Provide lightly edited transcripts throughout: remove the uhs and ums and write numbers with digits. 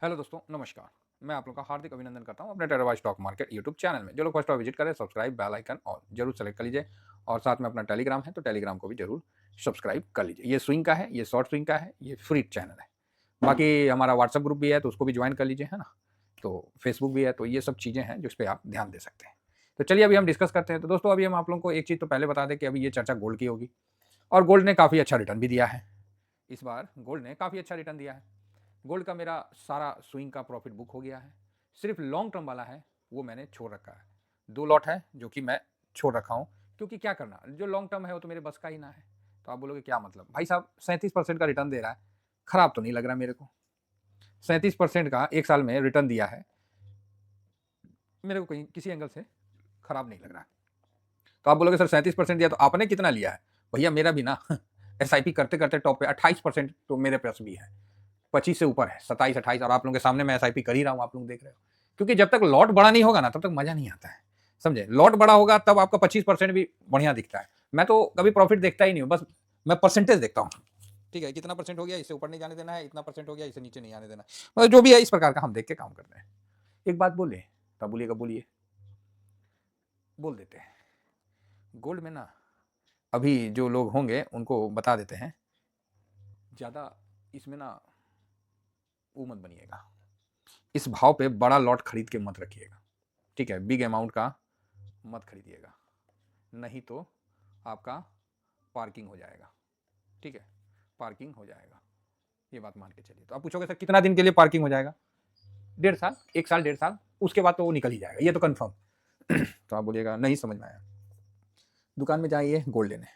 Hello दोस्तों, नमस्कार। मैं आप लोगों का हार्दिक अभिनंदन करता हूं अपने टेरावाइज स्टॉक मार्केट यूट्यूब चैनल में। जो लोग फर्स्ट बार विजिट करें, सब्सक्राइब बेल आइकन और जरूर सेलेक्ट कर लीजिए। और साथ में अपना टेलीग्राम है तो टेलीग्राम को भी जरूर सब्सक्राइब कर लीजिए। ये स्विंग का है, ये शॉर्ट स्विंग का है, ये फ्री चैनल है। बाकी हमारा व्हाट्सअप ग्रुप भी है तो उसको भी ज्वाइन कर लीजिए, है ना। तो फेसबुक भी है, तो ये सब चीज़ें हैं जिस पर आप ध्यान दे सकते हैं। तो चलिए अभी हम डिस्कस करते हैं। तो दोस्तों अभी हम आप लोगों को एक चीज़ तो पहले बता दें कि अभी ये चर्चा गोल्ड की होगी, और गोल्ड ने काफ़ी अच्छा रिटर्न भी दिया है। इस बार गोल्ड ने काफ़ी अच्छा रिटर्न दिया है। गोल्ड का मेरा सारा स्विंग का प्रॉफिट बुक हो गया है। सिर्फ लॉन्ग टर्म वाला है वो मैंने छोड़ रखा है। 2 लॉट है जो कि मैं छोड़ रखा हूँ, क्योंकि क्या करना, जो लॉन्ग टर्म है वो तो मेरे बस का ही ना है। तो आप बोलोगे क्या मतलब भाई साहब, 37% का रिटर्न दे रहा है, खराब तो नहीं लग रहा मेरे को। 37% का एक साल में रिटर्न दिया है, मेरे को कहीं किसी एंगल से खराब नहीं लग रहा है। तो आप बोलोगे सर 37% दिया तो आपने कितना लिया है? भैया मेरा भी ना SIP करते करते टॉप पे 28% तो मेरे पास भी है। 25 से ऊपर है, 27 28, और आप लोगों के सामने मैं SIP कर ही रहा हूँ, आप लोग देख रहे हो। क्योंकि जब तक लॉट बड़ा नहीं होगा ना तब तक मजा नहीं आता है, समझे। लॉट बड़ा होगा तब आपका 25% भी बढ़िया दिखता है। मैं तो कभी प्रॉफिट देखता ही नहीं हूँ, बस मैं परसेंटेज देखता हूँ। ठीक है, कितना परसेंट हो गया, इससे ऊपर नहीं जाने देना है, इतना परसेंट हो गया, इससे नीचे नहीं आने देना है। मतलब जो भी है इस प्रकार का हम देख के काम करते हैं। एक बात बोले, तब बोलिएगा, बोलिए। बोल देते हैं गोल्ड में ना, अभी जो लोग होंगे उनको बता देते हैं, ज़्यादा इसमें ना वो मत बनिएगा। इस भाव पे बड़ा लॉट खरीद के मत रखिएगा, ठीक है। बिग अमाउंट का मत खरीदिएगा, नहीं तो आपका पार्किंग हो जाएगा, ठीक है। पार्किंग हो जाएगा, ये बात मान के चलिए। तो आप पूछोगे सर कितना दिन के लिए पार्किंग हो जाएगा? 1.5 साल, 1 साल, 1.5 साल, उसके बाद तो वो निकल ही जाएगा, ये तो कंफर्म। तो आप बोलिएगा नहीं समझ में आया। दुकान में जाइए गोल्ड लेने,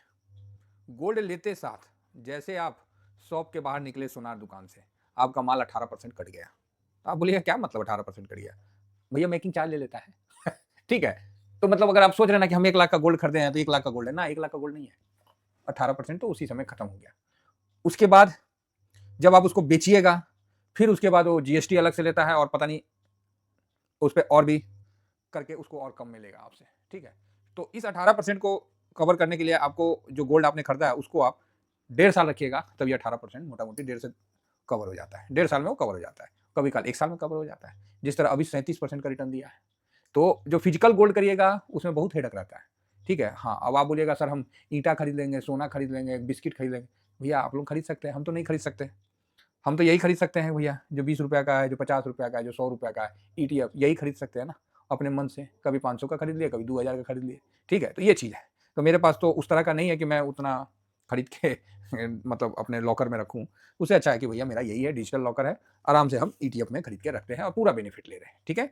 गोल्ड लेते साथ जैसे आप शॉप के बाहर निकले सोनार दुकान से, आपका माल 18% कट गया। तो आप बोलिएगा क्या मतलब 18% कट गया? भैया मेकिंग चार्ज ले लेता है ठीक है। तो मतलब अगर आप सोच रहे हैं ना कि हम 1 लाख का गोल्ड खरीदे हैं तो 1 लाख का गोल्ड है ना, 1 लाख का गोल्ड नहीं है। 18% तो उसी समय खत्म हो गया। उसके बाद जब आप उसको बेचिएगा, फिर उसके बाद वो GST अलग से लेता है, और पता नहीं उस पर और भी करके उसको और कम मिलेगा आपसे, ठीक है। तो इस 18% को कवर करने के लिए आपको जो गोल्ड आपने खरीदा है उसको आप 1.5 साल रखिएगा, तब ये 18% मोटा मोटी 1.5 से कवर हो जाता है। 1.5 साल में वो कवर हो जाता है, कभी कल 1 साल में कवर हो जाता है, जिस तरह अभी 37% का रिटर्न दिया है। तो जो फिजिकल गोल्ड करिएगा उसमें बहुत हेडक रहता है, ठीक है। हाँ, अब आप बोलिएगा सर हम ईंटा खरीद लेंगे, सोना खरीद लेंगे, बिस्किट खरीद लेंगे। भैया आप लोग खरीद सकते हैं, हम तो नहीं खरीद सकते। हम तो यही खरीद सकते हैं भैया, जो 20 रुपया का है, जो 50 रुपया का है, जो 100 रुपया का है, ETF यही खरीद सकते हैं ना अपने मन से। कभी 500 का खरीद लिए, कभी 2000 का खरीद लिए, ठीक है। तो ये चीज़ है। तो मेरे पास तो उस तरह का नहीं है कि मैं उतना खरीद के मतलब अपने लॉकर में रखूँ। उससे अच्छा है कि भैया मेरा यही है, डिजिटल लॉकर है, आराम से हम ETF में खरीद के रखते हैं और पूरा बेनिफिट ले रहे हैं, ठीक है।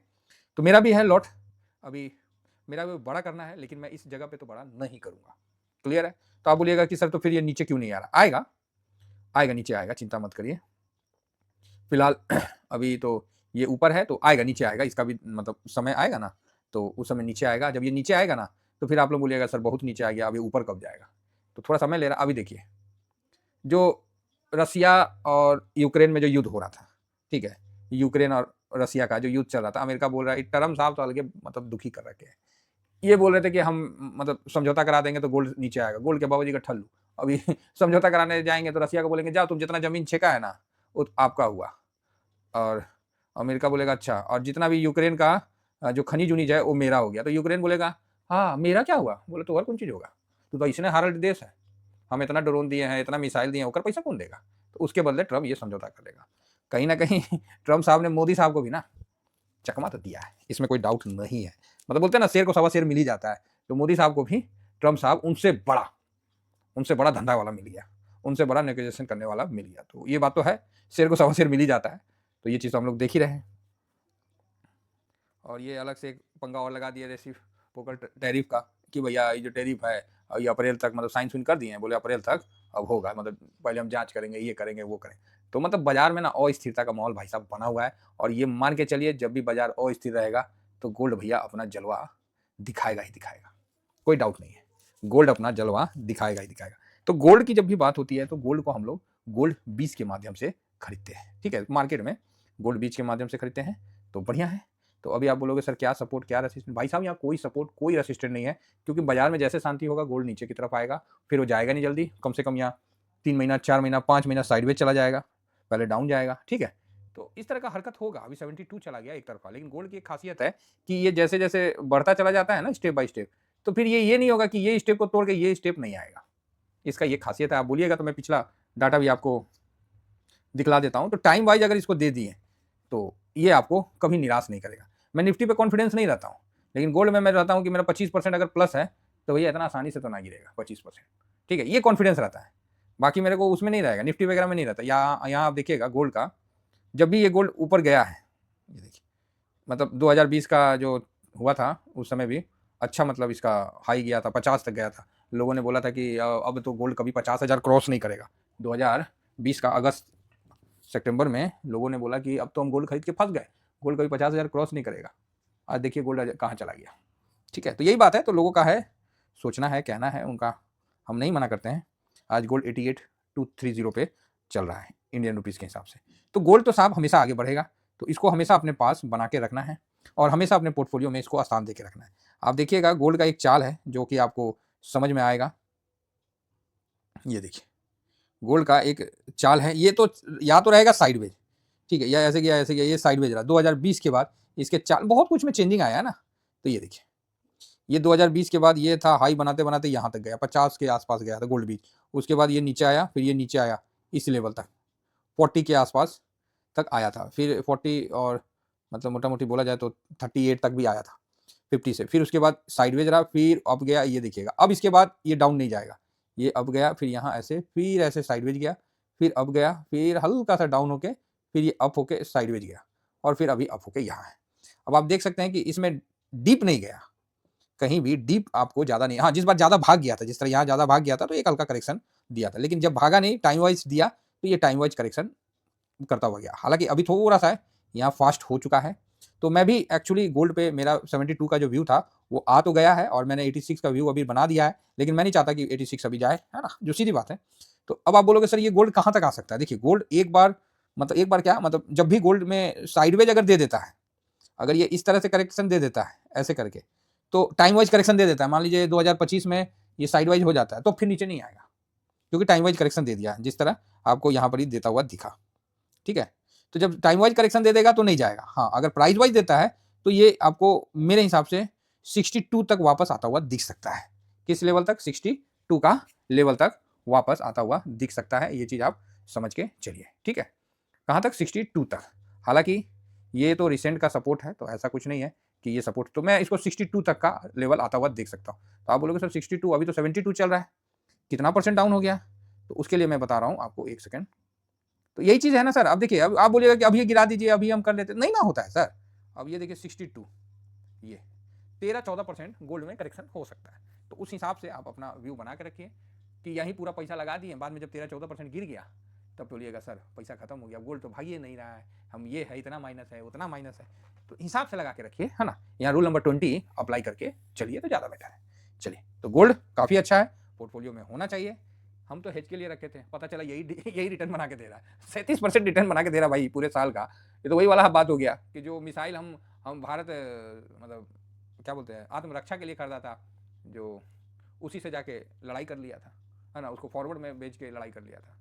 तो मेरा भी है लॉट, अभी मेरा भी बड़ा करना है, लेकिन मैं इस जगह पे तो बड़ा नहीं करूँगा। क्लियर है? तो आप बोलिएगा कि सर तो फिर ये नीचे क्यों नहीं आ रहा? आएगा, आएगा, नीचे आएगा, चिंता मत करिए। फिलहाल अभी तो ये ऊपर है तो आएगा, नीचे आएगा, इसका भी मतलब समय आएगा ना, तो उस समय नीचे आएगा। जब ये नीचे आएगा ना तो फिर आप लोग बोलिएगा सर बहुत नीचे आ गया, अभी ऊपर कब जाएगा। तो थोड़ा समय ले रहा। अभी देखिए, जो रसिया और यूक्रेन में जो युद्ध हो रहा था, ठीक है, यूक्रेन और रसिया का जो युद्ध चल रहा था, अमेरिका बोल रहा है, ट्रम्प साहब तो अलगे मतलब दुखी कर रखे हैं। ये बोल रहे थे कि हम मतलब समझौता करा देंगे तो गोल्ड नीचे आएगा, गोल्ड के बाबूजी का ठल्लू। अभी समझौता कराने जाएंगे तो रसिया को बोलेंगे जाओ तुम जितना जमीन छेका है ना वो आपका हुआ, और अमेरिका बोलेगा अच्छा, और जितना भी यूक्रेन का जो खनिज उनिज है वो मेरा हो गया। तो यूक्रेन बोलेगा हाँ मेरा क्या हुआ? बोले तो और कौन चीज़ होगा, तो इसने हारल देश है, हम इतना ड्रोन दिए हैं, इतना मिसाइल दिए हैं, होकर पैसा कौन देगा? तो उसके बदले ट्रम्प ये समझौता कर लेगा। कहीं ना कहीं ट्रम्प साहब ने मोदी साहब को भी ना चकमा तो दिया है, इसमें कोई डाउट नहीं है। मतलब बोलते हैं ना शेर को सवा शेर मिल ही जाता है, तो मोदी साहब को भी ट्रम्प साहब उनसे बड़ा धंधा वाला मिल गया, उनसे बड़ा नेगोशिएशन करने वाला मिल गया। तो ये बात तो है, शेर को सवा शेर मिल ही जाता है। तो ये चीज़ तो हम लोग देख ही रहे हैं। और ये अलग से एक पंगा और लगा दिया रेसिप्रोकल टैरिफ का, कि भैया ये जो टैरिफ है ये अप्रैल तक मतलब साइन सुइन कर दिए हैं, बोले अप्रैल तक अब होगा, मतलब पहले हम जांच करेंगे, ये करेंगे, वो करेंगे। तो मतलब बाजार में ना अस्थिरता का माहौल भाई साहब बना हुआ है। और ये मान के चलिए जब भी बाजार अस्थिर रहेगा तो गोल्ड भैया अपना जलवा दिखाएगा ही दिखाएगा, कोई डाउट नहीं है। गोल्ड अपना जलवा दिखाएगा ही दिखाएगा। तो गोल्ड की जब भी बात होती है तो गोल्ड को हम लोग गोल्ड बीज के माध्यम से खरीदते हैं, ठीक है। मार्केट में गोल्ड बीज के माध्यम से खरीदते हैं तो बढ़िया है। तो अभी आप बोलोगे सर क्या सपोर्ट क्या रेसिस्टेंट? भाई साहब यहाँ कोई सपोर्ट कोई रेसिस्टेंट नहीं है, क्योंकि बाजार में जैसे शांति होगा गोल्ड नीचे की तरफ आएगा, फिर वो जाएगा नहीं जल्दी, कम से कम यहाँ 3 महीना 4 महीना 5 महीना साइडवेज चला जाएगा, पहले डाउन जाएगा, ठीक है। तो इस तरह का हरकत होगा। अभी 72 चला गया एक तरफा, लेकिन गोल्ड की एक खासियत है कि ये जैसे-जैसे बढ़ता चला जाता है ना स्टेप बाय स्टेप, तो फिर ये नहीं होगा कि ये स्टेप को तोड़ के ये स्टेप नहीं आएगा। इसका ये खासियत है। आप बोलिएगा तो मैं पिछला डाटा भी आपको दिखला देता हूँ। तो टाइम वाइज़ अगर इसको दे दिए, तो ये आपको कभी निराश नहीं करेगा। मैं निफ्टी पे कॉन्फिडेंस नहीं रहता हूँ, लेकिन गोल्ड में मैं रहता हूँ कि मेरा 25% अगर प्लस है, तो भैया इतना आसानी से तो ना गिरेगा 25%, ठीक है? ये कॉन्फिडेंस रहता है। बाकी मेरे को उसमें नहीं रहेगा, निफ्टी वगैरह में नहीं रहता। यहाँ आप देखिएगा गोल्ड का, जब भी ये गोल्ड ऊपर गया है, ये देखिए, मतलब 2020 का जो हुआ था, उस समय भी अच्छा मतलब इसका हाई गया था, 50 तक गया था। लोगों ने बोला था कि अब तो गोल्ड कभी 50,000 क्रॉस नहीं करेगा। 2020 का अगस्त सितंबर में लोगों ने बोला कि अब तो हम गोल्ड खरीद के फंस गए, गोल्ड कभी 50,000 क्रॉस नहीं करेगा। आज देखिए गोल्ड कहाँ चला गया, ठीक है? तो यही बात है। तो लोगों का है, सोचना है, कहना है उनका, हम नहीं मना करते हैं। आज गोल्ड 88,230 पे चल रहा है इंडियन रुपीज़ के हिसाब से। तो गोल्ड तो साहब हमेशा आगे बढ़ेगा, तो इसको हमेशा अपने पास बना के रखना है और हमेशा अपने पोर्टफोलियो में इसको स्थान दे के रखना है। आप देखिएगा गोल्ड का एक चाल है जो कि आपको समझ में आएगा। ये देखिए, गोल्ड का एक चाल है, ये तो या तो रहेगा साइडवेज, ठीक है, या ऐसे गया ऐसे गया, ये साइडवेज रहा। 2020 के बाद इसके चाल बहुत कुछ में चेंजिंग आया है ना। तो ये देखिए, ये 2020 के बाद ये था हाई बनाते बनाते यहाँ तक गया, 50 के आसपास गया था गोल्ड बीच। उसके बाद ये नीचे आया, फिर ये नीचे आया इस लेवल तक, 40 के आसपास तक आया था। फिर 40 और मतलब मोटा मोटी बोला जाए तो 38 तक भी आया था 50 से। फिर उसके बाद साइडवेज रहा, फिर अब गया, ये देखिएगा। अब इसके बाद ये डाउन नहीं जाएगा, ये अब गया, फिर यहाँ ऐसे, फिर ऐसे साइडवेज गया, फिर अब गया, फिर हल्का सा डाउन होके, फिर ये अप होके साइडवेज गया और फिर अभी अप होके यहाँ है। अब आप देख सकते हैं कि इसमें डीप नहीं गया, कहीं भी डीप आपको ज़्यादा नहीं। हाँ, जिस बार ज़्यादा भाग गया था, जिस तरह यहाँ ज़्यादा भाग गया था, तो एक हल्का करेक्शन दिया था, लेकिन जब भागा नहीं, टाइम वाइज दिया, तो ये टाइम वाइज करेक्शन करता हुआ गया। हालांकि अभी थोड़ा सा है, यहाँ फास्ट हो चुका है। तो मैं भी एक्चुअली गोल्ड पे मेरा 72 का जो व्यू था वो आ तो गया है और मैंने 86 का व्यू अभी बना दिया है, लेकिन मैं नहीं चाहता कि 86 अभी जाए, है ना, जो सीधी बात है। तो अब आप बोलोगे सर ये गोल्ड कहाँ तक आ सकता है? देखिए गोल्ड एक बार क्या मतलब, जब भी गोल्ड में साइडवेज अगर दे देता है, अगर ये इस तरह से करेक्शन दे देता है ऐसे करके, तो टाइम वाइज करेक्शन दे देता है, मान लीजिए 2025 में ये साइड वाइज हो जाता है, तो फिर नीचे नहीं आएगा, क्योंकि टाइम वाइज करेक्शन दे दिया है, जिस तरह आपको यहाँ पर ही देता हुआ दिखा, ठीक है? तो जब टाइम वाइज करेक्शन दे देगा तो नहीं जाएगा। हाँ, अगर प्राइस वाइज देता है तो ये आपको मेरे हिसाब से 62 तक वापस आता हुआ दिख सकता है। किस लेवल तक? 62 का लेवल तक वापस आता हुआ दिख सकता है। ये चीज़ आप समझ के चलिए, ठीक है? कहाँ तक? 62 तक। हालांकि ये तो रिसेंट का सपोर्ट है, तो ऐसा कुछ नहीं है कि ये सपोर्ट, तो मैं इसको 62 तक का लेवल आता हुआ देख सकता हूँ। तो आप बोलोगे सर 62, अभी तो 72 चल रहा है, कितना परसेंट डाउन हो गया? तो उसके लिए मैं बता रहा हूँ आपको, एक सेकेंड। तो यही चीज़ है ना सर। अब देखिए, अब आप बोलिएगा कि अभी ये गिरा दीजिए, अभी हम कर लेते, नहीं ना होता है सर। अब ये देखिए 62, ये 13-14% गोल्ड में करेक्शन हो सकता है। तो उस हिसाब से आप अपना व्यू बना के रखिए कि यहीं पूरा पैसा लगा दिए, बाद में जब 13-14% गिर गया तब बोलिएगा सर पैसा खत्म हो गया, गोल्ड तो भाग ही नहीं रहा है, हम ये है, इतना माइनस है, उतना माइनस है। तो हिसाब से लगा के रखिए, है ना। यहाँ रूल नंबर 20 अप्लाई करके चलिए तो ज़्यादा बेटर है। चलिए, तो गोल्ड काफ़ी अच्छा है, पोर्टफोलियो में होना चाहिए। हम तो हेज के लिए रखे थे, पता चला यही रिटर्न बना के दे रहा है, 37% रिटर्न बना के दे रहा भाई पूरे साल का। ये तो वही वाला बात हो गया कि जो मिसाइल हम भारत मतलब क्या बोलते हैं, आत्मरक्षा के लिए खरीदा था, जो उसी से जाके लड़ाई कर लिया था, है ना, उसको फॉरवर्ड में बेच के लड़ाई कर लिया था।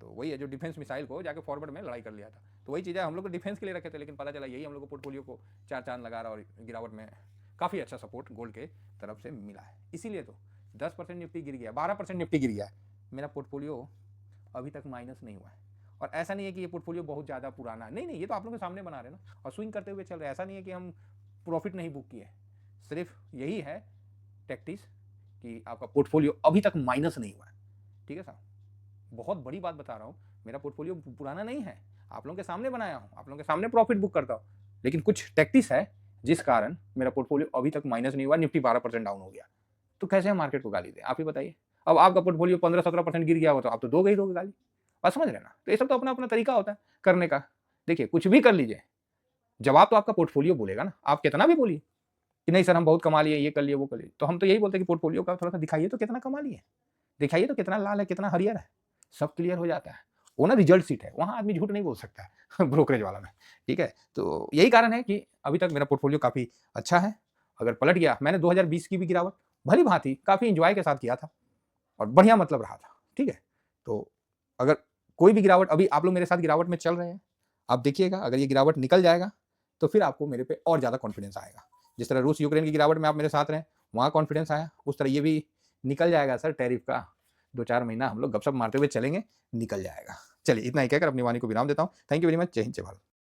तो वही है, जो डिफेंस मिसाइल को जाके फॉरवर्ड में लड़ाई कर लिया था। तो वही चीज़ है, हम लोग को डिफेंस के लिए रखे थे, लेकिन पता चला यही हम लोग को पोर्टफोलियो को चार चांद लगा रहा और गिरावट में काफ़ी अच्छा सपोर्ट गोल्ड के तरफ से मिला है। इसीलिए तो 10% निफ्टी गिर गया, 12% निफ्टी गिर गया है, मेरा पोर्टफोलियो अभी तक माइनस नहीं हुआ है। और ऐसा नहीं है कि ये पोर्टफोलियो बहुत ज़्यादा पुराना है, नहीं नहीं, ये तो आप लोगों के सामने बना रहे हैं ना, और स्विंग करते हुए चल रहे हैं। ऐसा नहीं है कि हम प्रॉफिट नहीं बुक किए, सिर्फ यही है टैक्टिस कि आपका पोर्टफोलियो अभी तक माइनस नहीं हुआ है, ठीक है साहब। बहुत बड़ी बात बता रहा हूँ, मेरा पोर्टफोलियो पुराना नहीं है, आप लोगों के सामने बनाया हूँ, आप लोगों के सामने प्रॉफिट बुक करता हूँ, लेकिन कुछ टैक्टिस है जिस कारण मेरा पोर्टफोलियो अभी तक माइनस नहीं हुआ। निफ्टी 12% डाउन हो गया, तो कैसे हम मार्केट को गाली दें, आप ही बताइए। अब आपका पोर्टफोलियो 15-17% गिर गया हो तो आप तो दोगे ही दोगे गाली, बात समझ रहे ना। तो ये सब तो अपना अपना तरीका होता है करने का। देखिए, कुछ भी कर लीजिए, जवाब तो आपका पोर्टफोलियो बोलेगा ना। आप कितना भी बोलिए कि नहीं सर हम बहुत कमा लिए, ये कर लिए, वो कर लिए, तो हम तो यही बोलते हैं कि पोर्टफोलियो का थोड़ा सा दिखाइए तो कितना कमा लिए, दिखाइए तो कितना लाल है, कितना हरियर है, सब क्लियर हो जाता है। वो ना रिजल्ट सीट है, वहाँ आदमी झूठ नहीं बोल सकता है ब्रोकरेज वाला में, ठीक है। तो यही कारण है कि अभी तक मेरा पोर्टफोलियो काफ़ी अच्छा है। अगर पलट गया, मैंने 2020 की भी गिरावट भली भांति काफ़ी इंजॉय के साथ किया था और बढ़िया मतलब रहा था, ठीक है। तो अगर कोई भी गिरावट, अभी आप लोग मेरे साथ गिरावट में चल रहे हैं, आप देखिएगा अगर ये गिरावट निकल जाएगा तो फिर आपको मेरे पे और ज़्यादा कॉन्फिडेंस आएगा। जिस तरह रूस यूक्रेन की गिरावट में आप मेरे साथ रहें, वहाँ कॉन्फिडेंस आया, उस तरह ये भी निकल जाएगा सर टैरिफ का। 2-4 महीना हम लोग गपशप मारते हुए चलेंगे, निकल जाएगा। चलिए इतना ही कहकर अपनी वाणी को विराम देता हूँ। Thank you very much. जय हिंद, जय भारत।